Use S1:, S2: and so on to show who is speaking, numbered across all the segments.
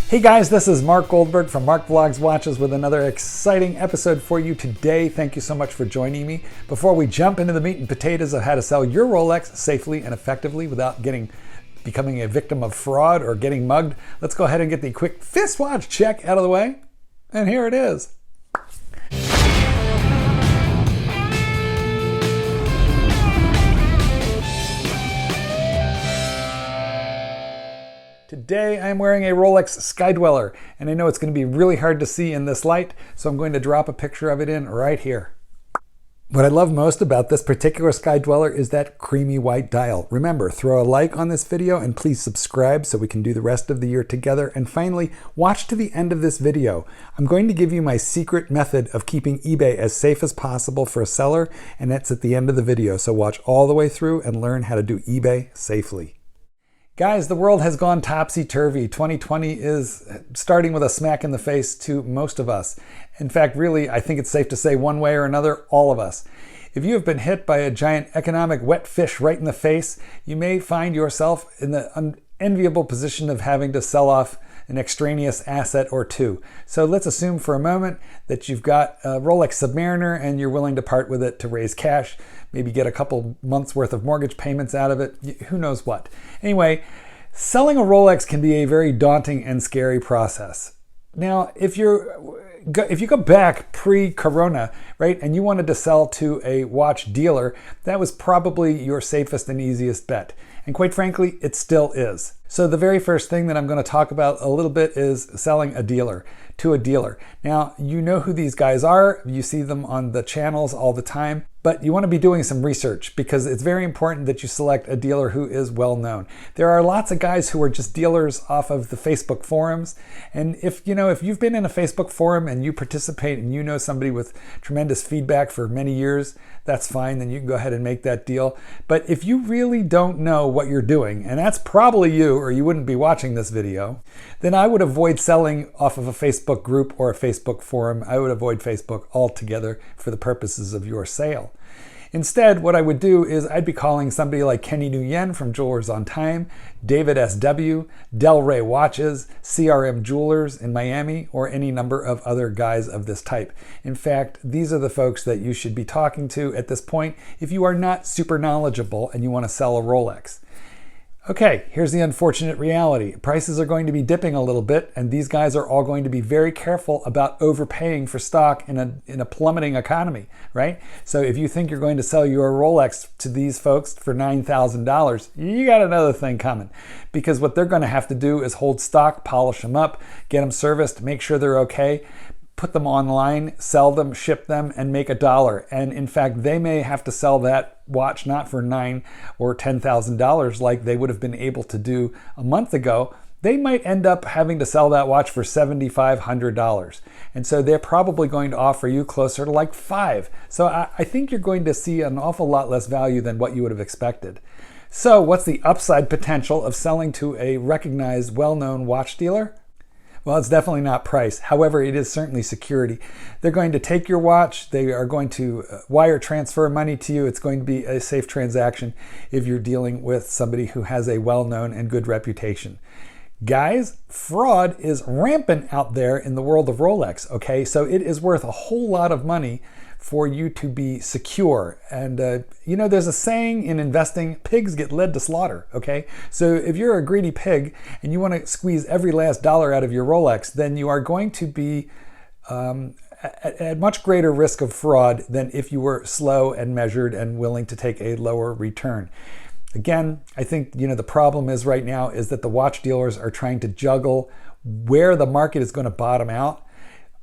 S1: Hey guys, this is Mark Goldberg from Mark Vlogs Watches with another exciting episode for you today. Thank you so much for joining me. Before we jump into the meat and potatoes of how to sell your Rolex safely and effectively without becoming a victim of fraud or getting mugged, let's go ahead and get the quick fist watch check out of the way. And here it is. Today I'm wearing a Rolex Sky Dweller, and I know it's going to be really hard to see in this light, so I'm going to drop a picture of it in right here. What I love most about this particular Sky Dweller is that creamy white dial. Remember, throw a like on this video and please subscribe so we can do the rest of the year together. And finally, watch to the end of this video. I'm going to give you my secret method of keeping eBay as safe as possible for a seller, and that's at the end of the video. So watch all the way through and learn how to do eBay safely. Guys, the world has gone topsy-turvy. 2020 is starting with a smack in the face to most of us. In fact, really, I think it's safe to say one way or another, all of us. If you have been hit by a giant economic wet fish right in the face, you may find yourself in the unenviable position of having to sell off an extraneous asset or two. So let's assume for a moment that you've got a Rolex Submariner and you're willing to part with it to raise cash, maybe get a couple months worth of mortgage payments out of it, who knows what. Anyway, selling a Rolex can be a very daunting and scary process. Now, if you go back pre-Corona, right, and you wanted to sell to a watch dealer, that was probably your safest and easiest bet. And quite frankly, it still is. So the very first thing that I'm going to talk about a little bit is selling to a dealer. Now, you know who these guys are. You see them on the channels all the time. But you want to be doing some research because it's very important that you select a dealer who is well known. There are lots of guys who are just dealers off of the Facebook forums. And if you've been in a Facebook forum and you participate and you know somebody with tremendous feedback for many years, that's fine. Then you can go ahead and make that deal. But if you really don't know what you're doing, and that's probably you or you wouldn't be watching this video, then I would avoid selling off of a Facebook group or a Facebook forum. I would avoid Facebook altogether for the purposes of your sale. Instead, what I would do is I'd be calling somebody like Kenny Nguyen from Jewelers on Time, David S.W., Del Rey Watches, CRM Jewelers in Miami, or any number of other guys of this type. In fact, these are the folks that you should be talking to at this point if you are not super knowledgeable and you want to sell a Rolex. Okay, here's the unfortunate reality. Prices are going to be dipping a little bit, and these guys are all going to be very careful about overpaying for stock in a plummeting economy, right? So if you think you're going to sell your Rolex to these folks for $9,000, you got another thing coming. Because what they're going to have to do is hold stock, polish them up, get them serviced, make sure they're okay, put them online, sell them, ship them, and make $1. And in fact, they may have to sell that watch not for $9,000 or $10,000 like they would have been able to do a month ago. They might end up having to sell that watch for $7,500. And so they're probably going to offer you closer to like $5,000. So I think you're going to see an awful lot less value than what you would have expected. So what's the upside potential of selling to a recognized, well-known watch dealer? Well, it's definitely not price. However, it is certainly security. They're going to take your watch. They are going to wire transfer money to you. It's going to be a safe transaction if you're dealing with somebody who has a well-known and good reputation. Guys, fraud is rampant out there in the world of Rolex, okay? So it is worth a whole lot of money for you to be secure. And there's a saying in investing, pigs get led to slaughter, okay? So if you're a greedy pig and you want to squeeze every last dollar out of your Rolex, then you are going to be at much greater risk of fraud than if you were slow and measured and willing to take a lower return. Again, I think the problem is right now is that the watch dealers are trying to juggle where the market is going to bottom out.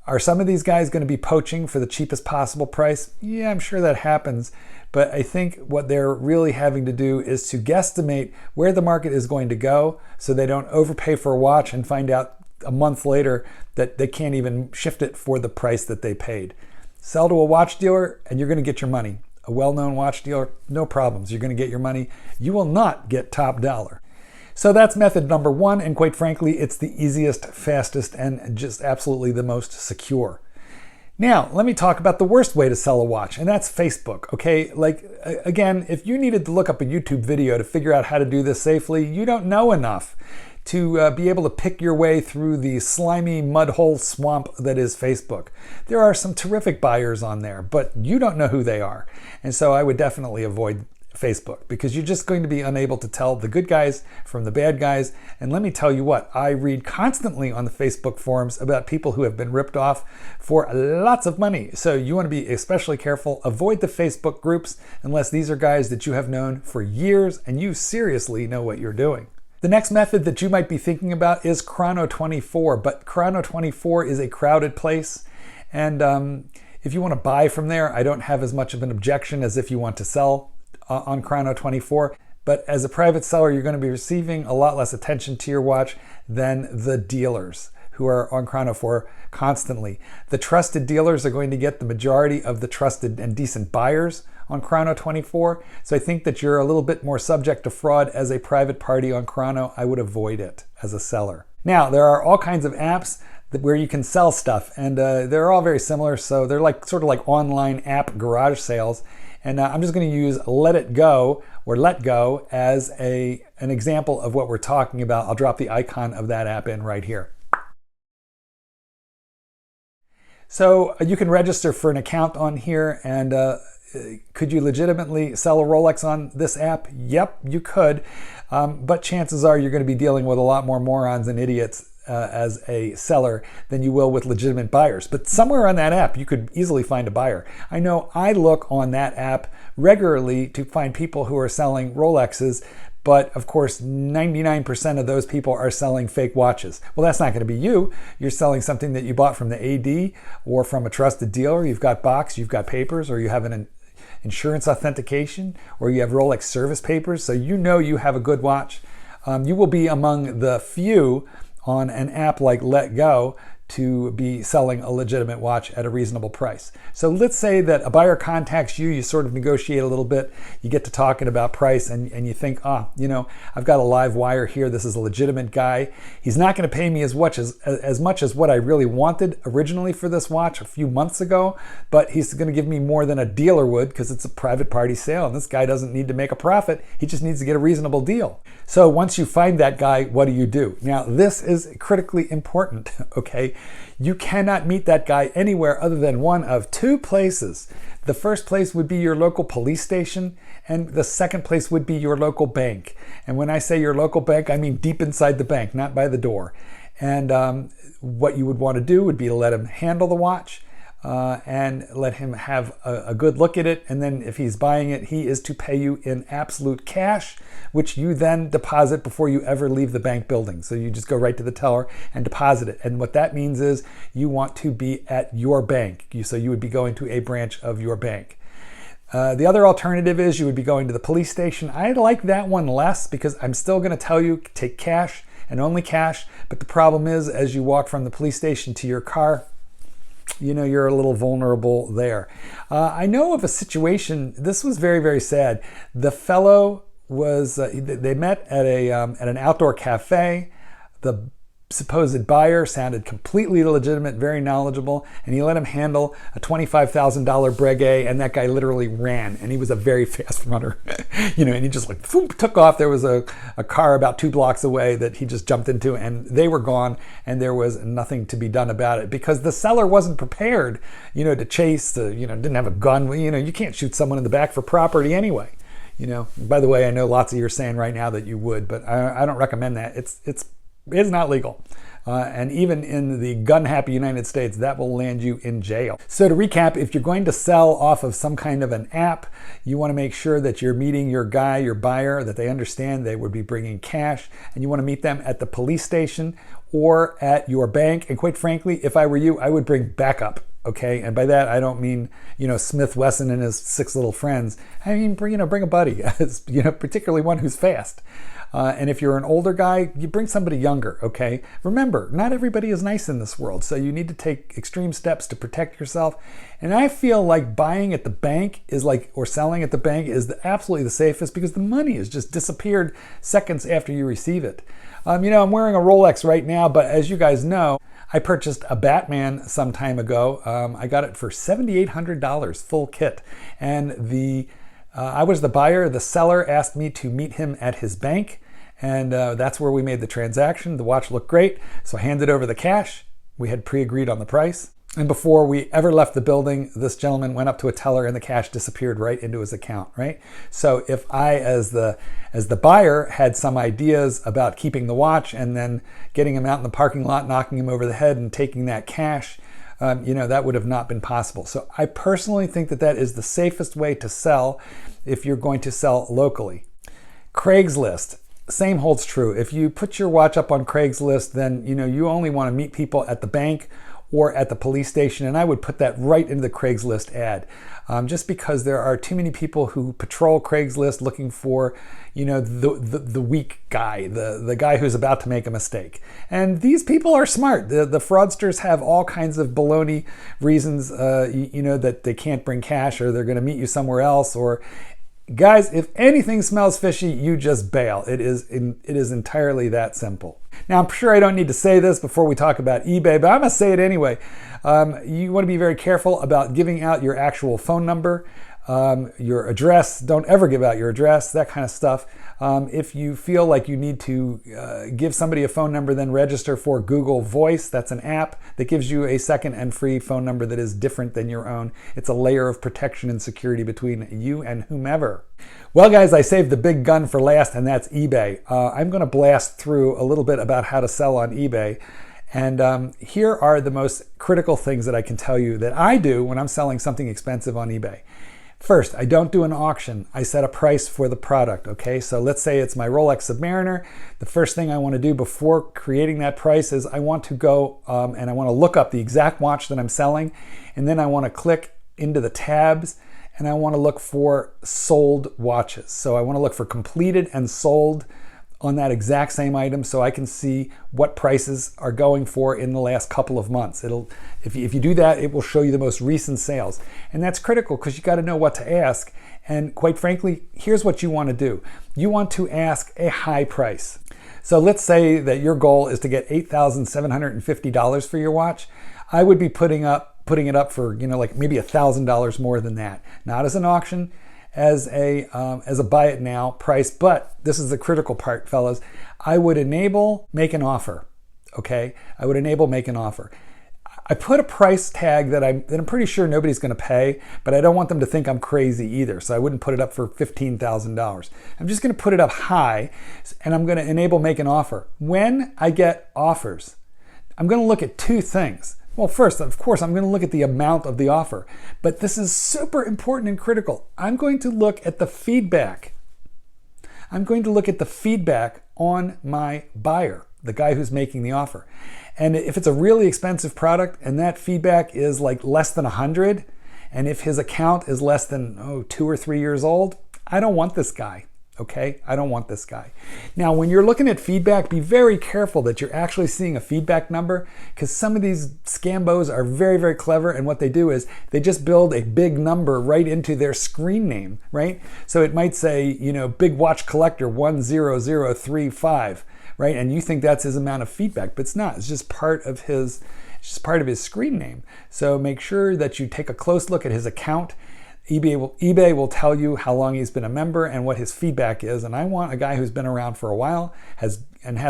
S1: Are some of these guys going to be poaching for the cheapest possible price? Yeah, I'm sure that happens. But I think what they're really having to do is to guesstimate where the market is going to go so they don't overpay for a watch and find out a month later that they can't even shift it for the price that they paid. Sell to a watch dealer and you're going to get your money. A well-known watch dealer, no problems. You're going to get your money. You will not get top dollar. So that's method number one, and quite frankly, it's the easiest, fastest, and just absolutely the most secure. Now, let me talk about the worst way to sell a watch, and that's Facebook, okay? Like, again, if you needed to look up a YouTube video to figure out how to do this safely, you don't know enough. to be able to pick your way through the slimy mud hole swamp that is Facebook. There are some terrific buyers on there, but you don't know who they are. And so I would definitely avoid Facebook, because you're just going to be unable to tell the good guys from the bad guys. And let me tell you what, I read constantly on the Facebook forums about people who have been ripped off for lots of money. So you want to be especially careful. Avoid the Facebook groups unless these are guys that you have known for years and you seriously know what you're doing. The next method that you might be thinking about is Chrono 24, but Chrono 24 is a crowded place. And if you want to buy from there, I don't have as much of an objection as if you want to sell on Chrono 24, but as a private seller, you're going to be receiving a lot less attention to your watch than the dealers who are on Chrono 4 constantly. The trusted dealers are going to get the majority of the trusted and decent buyers on Chrono 24, so I think that you're a little bit more subject to fraud as a private party on Chrono. I would avoid it as a seller. Now, there are all kinds of apps where you can sell stuff, and they're all very similar, so they're like sort of like online app garage sales. And I'm just going to use Let It Go or Let Go as an example of what we're talking about. I'll drop the icon of that app in right here. So you can register for an account on here, and could you legitimately sell a Rolex on this app? Yep, you could. But chances are you're going to be dealing with a lot more morons and idiots as a seller than you will with legitimate buyers. But somewhere on that app, you could easily find a buyer. I know I look on that app regularly to find people who are selling Rolexes, but of course, 99% of those people are selling fake watches. Well, that's not going to be you. You're selling something that you bought from the AD or from a trusted dealer. You've got box, you've got papers, or you have an insurance authentication, or you have Rolex service papers, so you know you have a good watch. You will be among the few on an app like Let Go to be selling a legitimate watch at a reasonable price. So let's say that a buyer contacts you, you sort of negotiate a little bit, you get to talking about price, and you think, I've got a live wire here, this is a legitimate guy. He's not going to pay me as much as what I really wanted originally for this watch a few months ago, but he's going to give me more than a dealer would because it's a private party sale, and this guy doesn't need to make a profit, he just needs to get a reasonable deal. So once you find that guy, what do? Now, this is critically important, okay? You cannot meet that guy anywhere other than one of two places. The first place would be your local police station, and the second place would be your local bank. And when I say your local bank, I mean deep inside the bank, not by the door. And what you would want to do would be to let him handle the watch and let him have a good look at it. And then if he's buying it, he is to pay you in absolute cash, which you then deposit before you ever leave the bank building. So you just go right to the teller and deposit it. And what that means is you want to be at your bank. So you would be going to a branch of your bank. The other alternative is you would be going to the police station. I like that one less because I'm still going to tell you take cash and only cash. But the problem is, as you walk from the police station to your car, you're a little vulnerable there. I know of a situation, this was very, very sad. The fellow was, they met at an outdoor cafe. The supposed buyer sounded completely legitimate, very knowledgeable, and he let him handle a $25,000 Breguet, and that guy literally ran, and he was a very fast runner, and he just took off. There was a car about 2 blocks away that he just jumped into, and they were gone, and there was nothing to be done about it because the seller wasn't prepared, to chase, didn't have a gun. You can't shoot someone in the back for property anyway. By the way, I know lots of you are saying right now that you would, but I don't recommend that. It's not legal. And even in the gun-happy United States, that will land you in jail. So to recap, if you're going to sell off of some kind of an app, you want to make sure that you're meeting your buyer, that they understand they would be bringing cash, and you want to meet them at the police station or at your bank. And quite frankly, if I were you, I would bring backup. Okay, and by that I don't mean Smith Wesson and his 6 little friends. I mean bring a buddy, particularly one who's fast. And if you're an older guy, you bring somebody younger. Okay, remember, not everybody is nice in this world, so you need to take extreme steps to protect yourself. And I feel like buying at the bank or selling at the bank is absolutely the safest because the money has just disappeared seconds after you receive it. I'm wearing a Rolex right now, but as you guys know, I purchased a Batman some time ago. I got it for $7,800 full kit. And I was the buyer. The seller asked me to meet him at his bank. And that's where we made the transaction. The watch looked great, so I handed over the cash. We had pre-agreed on the price. And before we ever left the building, this gentleman went up to a teller and the cash disappeared right into his account, right? So if I, as the buyer, had some ideas about keeping the watch and then getting him out in the parking lot, knocking him over the head and taking that cash, that would have not been possible. So I personally think that that is the safest way to sell if you're going to sell locally. Craigslist. Same holds true. If you put your watch up on Craigslist, then you only want to meet people at the bank or at the police station, and I would put that right into the Craigslist ad, just because there are too many people who patrol Craigslist looking for, the weak guy, the guy who's about to make a mistake. And these people are smart. The fraudsters have all kinds of baloney reasons, that they can't bring cash or they're going to meet you somewhere else. Or guys, if anything smells fishy, you just bail. It is entirely that simple. Now, I'm sure I don't need to say this before we talk about eBay, but I'm going to say it anyway. You want to be very careful about giving out your actual phone number, your address. Don't ever give out your address, that kind of stuff. If you feel like you need to give somebody a phone number, then register for Google Voice. That's an app that gives you a second and free phone number that is different than your own. It's a layer of protection and security between you and whomever. Well, guys, I saved the big gun for last, and that's eBay. I'm going to blast through a little bit about how to sell on eBay. And here are the most critical things that I can tell you that I do when I'm selling something expensive on eBay. First, I don't do an auction. I set a price for the product, okay? So let's say it's my Rolex Submariner. The first thing I want to do before creating that price is I want to go and I want to look up the exact watch that I'm selling, and then I want to click into the tabs and I want to look for sold watches. So I want to look for completed and sold on that exact same item so I can see what prices are going for in the last couple of months. If you do that, it will show you the most recent sales. And that's critical because you got to know what to ask. And quite frankly, here's what you want to do. You want to ask a high price. So let's say that your goal is to get $8,750 for your watch. I would be putting it up for, like maybe $1,000 more than that. Not as an auction, as a buy it now price, but this is the critical part, fellas. I would enable make an offer, okay? I would enable make an offer. I put a price tag that I'm pretty sure nobody's gonna pay, but I don't want them to think I'm crazy either, so I wouldn't put it up for $15,000. I'm just gonna put it up high, and I'm gonna enable make an offer. When I get offers, I'm gonna look at two things. Well, first, of course, I'm going to look at the amount of the offer, but this is super important and critical. I'm going to look at the feedback. I'm going to look at the feedback on my buyer, the guy who's making the offer. And if it's a really expensive product and that feedback is like less than 100, and if his account is less than 2 or 3 years old, I don't want this guy. Okay, I don't want this guy. Now, when you're looking at feedback, be very careful that you're actually seeing a feedback number, because some of these scambos are very, very clever, and what they do is they just build a big number right into their screen name, right? So it might say, Big Watch Collector 10035, right? And you think that's his amount of feedback, but it's not. It's just part of his screen name. So make sure that you take a close look at his account. eBay will tell you how long he's been a member and what his feedback is. And I want a guy who's been around for a while has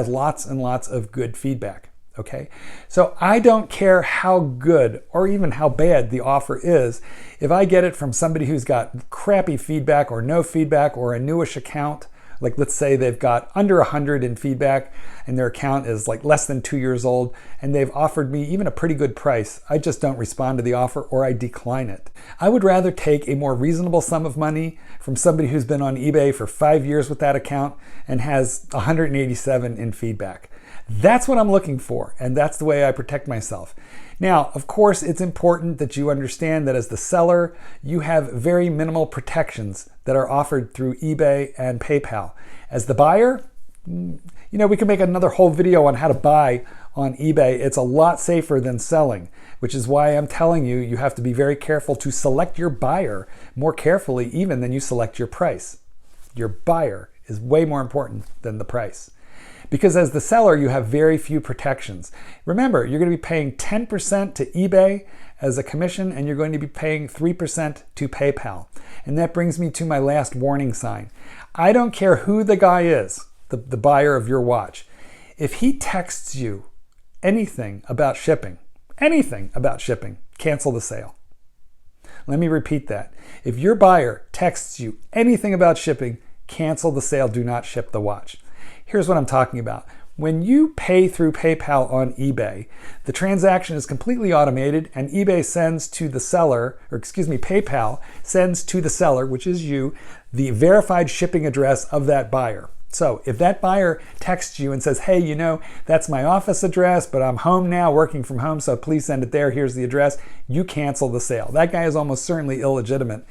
S1: lots and lots of good feedback. Okay, so I don't care how good or even how bad the offer is. If I get it from somebody who's got crappy feedback or no feedback or a newish account, like let's say they've got under 100 in feedback and their account is like less than 2 years old and they've offered me even a pretty good price, I just don't respond to the offer or I decline it. I would rather take a more reasonable sum of money from somebody who's been on eBay for 5 years with that account and has 187 in feedback. That's what I'm looking for, and that's the way I protect myself. Now, of course, it's important that you understand that as the seller, you have very minimal protections that are offered through eBay and PayPal. As the buyer, we can make another whole video on how to buy on eBay. It's a lot safer than selling, which is why I'm telling you, you have to be very careful to select your buyer more carefully even than you select your price. Your buyer is way more important than the price. Because as the seller, you have very few protections. Remember, you're going to be paying 10% to eBay as a commission, and you're going to be paying 3% to PayPal. And that brings me to my last warning sign. I don't care who the guy is. the buyer of your watch, if he texts you anything about shipping, cancel the sale. Let me repeat that. If your buyer texts you anything about shipping, cancel the sale. Do not ship the watch. Here's what I'm talking about. When you pay through PayPal on eBay, the transaction is completely automated and eBay sends to the seller, PayPal sends to the seller, which is you, the verified shipping address of that buyer. So if that buyer texts you and says, hey, you know, that's my office address, but I'm home now working from home, so please send it there, here's the address, you cancel the sale. That guy is almost certainly illegitimate.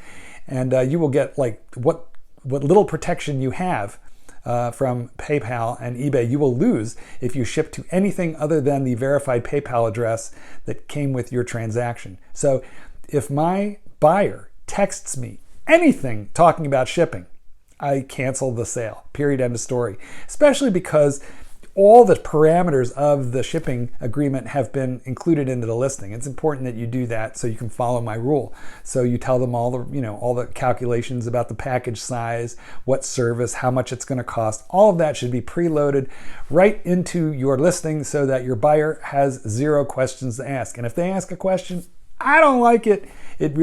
S1: And you will get like what little protection you have from PayPal and eBay, you will lose if you ship to anything other than the verified PayPal address that came with your transaction. So if my buyer texts me anything talking about shipping, I cancel the sale, period, end of story. Especially because all the parameters of the shipping agreement have been included into the listing. It's important that you do that so you can follow my rule. So you tell them all the calculations about the package size, what service, how much it's going to cost. All of that should be preloaded right into your listing so that your buyer has zero questions to ask. And if they ask a question, I don't like it. It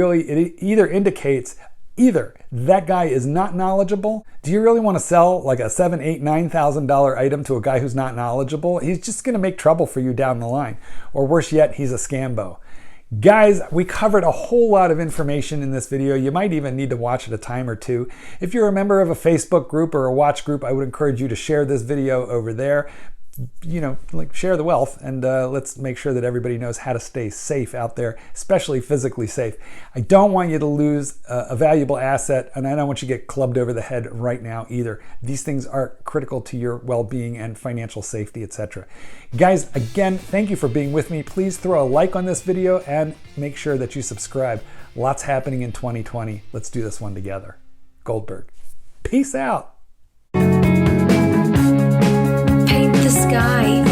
S1: either indicates either that guy is not knowledgeable. Do you really want to sell like a $7,000, $8,000, $9,000 item to a guy who's not knowledgeable? He's just going to make trouble for you down the line. Or worse yet, he's a scambo. Guys, we covered a whole lot of information in this video. You might even need to watch it a time or two. If you're a member of a Facebook group or a watch group, I would encourage you to share this video over there. Share the wealth, and let's make sure that everybody knows how to stay safe out there, especially physically safe. I don't want you to lose a valuable asset, and I don't want you to get clubbed over the head right now either. These things are critical to your well-being and financial safety, etc. Guys, again, thank you for being with me. Please throw a like on this video and make sure that you subscribe. Lots happening in 2020. Let's do this one together. Goldberg. Peace out.
S2: Paint the sky.